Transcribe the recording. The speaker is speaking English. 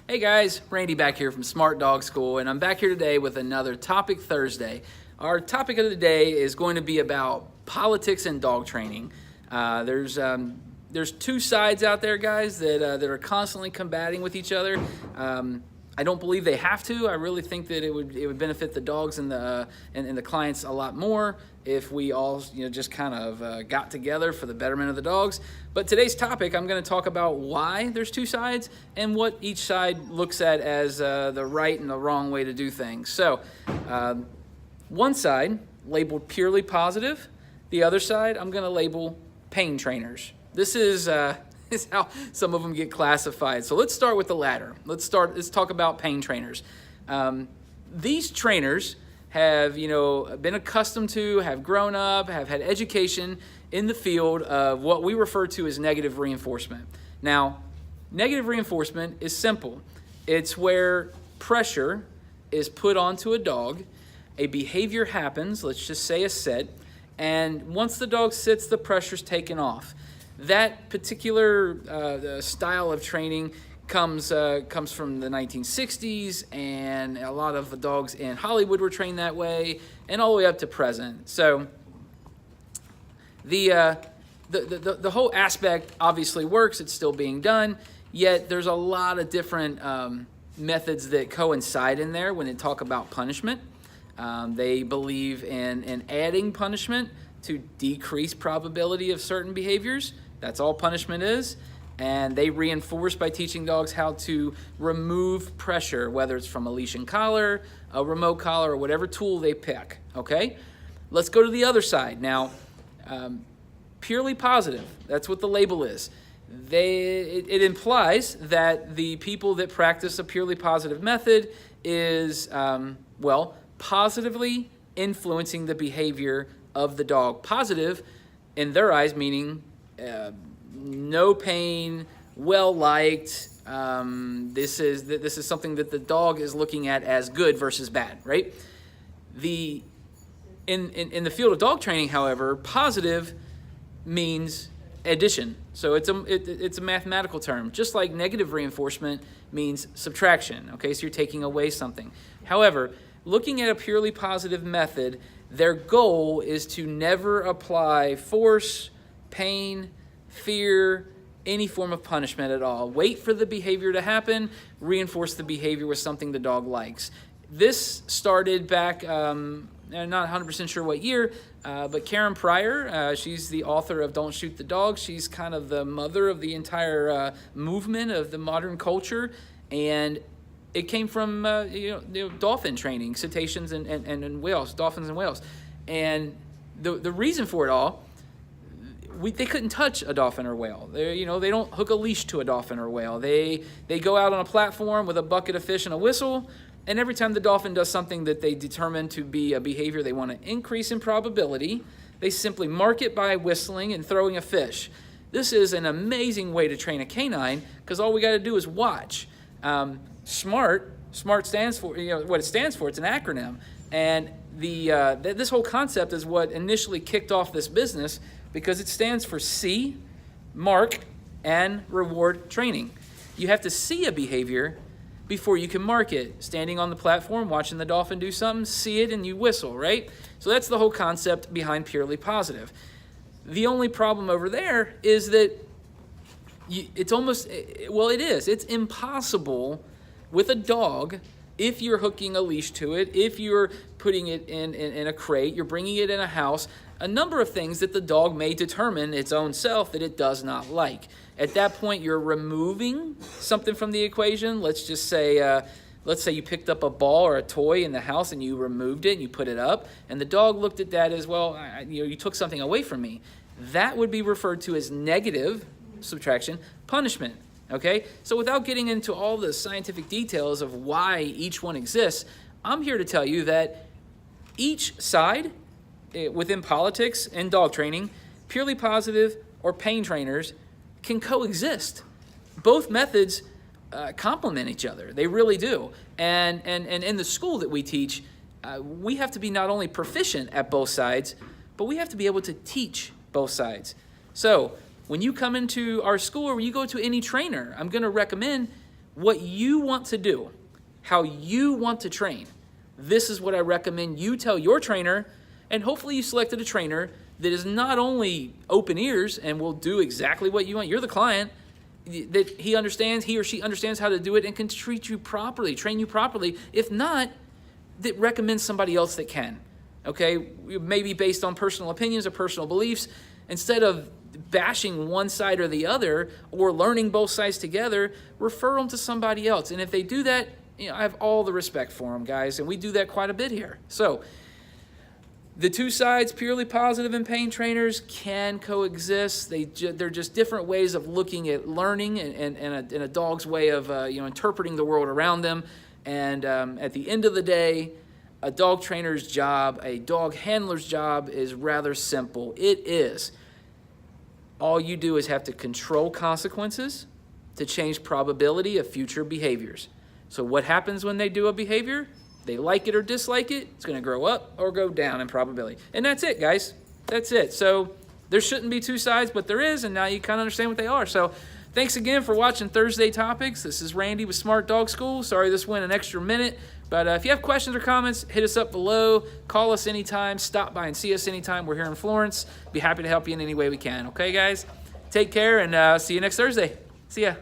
Hey guys, Randy back here from Smart Dog School, and I'm back here today with another Topic Thursday. Our topic of the day is going to be about politics and dog training. There's two sides out there, guys, that are constantly combating with each other. I don't believe they have to. I really think that it would benefit the dogs and the clients a lot more if we all just kind of got together for the betterment of the dogs. But today's topic, I'm going to talk about why there's two sides and what each side looks at as the right and the wrong way to do things. So one side labeled purely positive, the other side I'm going to label pain trainers. This is how some of them get classified. So let's start with the latter. Let's talk about pain trainers. These trainers have been accustomed to, have grown up, have had education in the field of what we refer to as negative reinforcement. Now, negative reinforcement is simple. It's where pressure is put onto a dog, a behavior happens, let's just say a sit, and once the dog sits, the pressure's taken off. That particular style of training comes from the 1960s, and a lot of the dogs in Hollywood were trained that way, and all the way up to present. So the whole aspect obviously works. It's still being done, yet there's a lot of different methods that coincide in there when they talk about punishment. They believe in adding punishment to decrease probability of certain behaviors. That's all punishment is. And they reinforce by teaching dogs how to remove pressure, whether it's from a leash and collar, a remote collar, or whatever tool they pick, okay? Let's go to the other side. Now, purely positive, that's what the label is. It implies that the people that practice a purely positive method is, positively influencing the behavior of the dog. Positive, in their eyes, meaning no pain, well-liked. This is something that the dog is looking at as good versus bad, right? In the field of dog training, however, positive means addition. So it's a mathematical term, just like negative reinforcement means subtraction. Okay, so you're taking away something. However, looking at a purely positive method, their goal is to never apply force, pain, fear, any form of punishment at all. Wait for the behavior to happen, reinforce the behavior with something the dog likes. This started back, I'm not 100% sure what year, but Karen Pryor, she's the author of Don't Shoot the Dog. She's kind of the mother of the entire movement of the modern culture, and it came from dolphin training, cetaceans and whales, dolphins and whales. And the reason for it all, they couldn't touch a dolphin or whale. They don't hook a leash to a dolphin or whale. They go out on a platform with a bucket of fish and a whistle, and every time the dolphin does something that they determine to be a behavior they want to increase in probability, they simply mark it by whistling and throwing a fish. This is an amazing way to train a canine because all we got to do is watch. SMART stands for, what it stands for, it's an acronym. And this whole concept is what initially kicked off this business because it stands for see, mark, and reward training. You have to see a behavior before you can mark it. Standing on the platform, watching the dolphin do something, see it and you whistle, right? So that's the whole concept behind purely positive. The only problem over there is that it's impossible with a dog. If you're hooking a leash to it, if you're putting it in a crate, you're bringing it in a house, a number of things that the dog may determine its own self that it does not like. At that point, you're removing something from the equation. Let's just say, you picked up a ball or a toy in the house and you removed it and you put it up, and the dog looked at that as, you took something away from me. That would be referred to as negative subtraction punishment. Okay, so without getting into all the scientific details of why each one exists, I'm here to tell you that each side within politics and dog training, purely positive or pain trainers, can coexist. Both methods complement each other. They really do. And in the school that we teach, we have to be not only proficient at both sides, but we have to be able to teach both sides. So when you come into our school or when you go to any trainer, I'm going to recommend what you want to do, how you want to train. This is what I recommend you tell your trainer, and hopefully you selected a trainer that is not only open ears and will do exactly what you want. You're the client, that he or she understands how to do it and can treat you properly, train you properly. If not, that recommends somebody else that can. Okay, maybe based on personal opinions or personal beliefs, instead of bashing one side or the other or learning both sides together, refer them to somebody else. And if they do that, I have all the respect for them, guys, and we do that quite a bit here. So the two sides, purely positive and pain trainers, can coexist. They're just different ways of looking at learning and a dog's way of interpreting the world around them. And at the end of the day, a dog trainer's job, a dog handler's job is rather simple. It is. All you do is have to control consequences to change probability of future behaviors. So what happens when they do a behavior? They like it or dislike it, it's going to grow up or go down in probability. And that's it, guys. That's it. So there shouldn't be two sides, but there is, and now you kind of understand what they are. So thanks again for watching Thursday Topics. This is Randy with Smart Dog School. Sorry this went an extra minute, but if you have questions or comments, hit us up below. Call us anytime. Stop by and see us anytime. We're here in Florence. Be happy to help you in any way we can. Okay, guys? Take care, and see you next Thursday. See ya.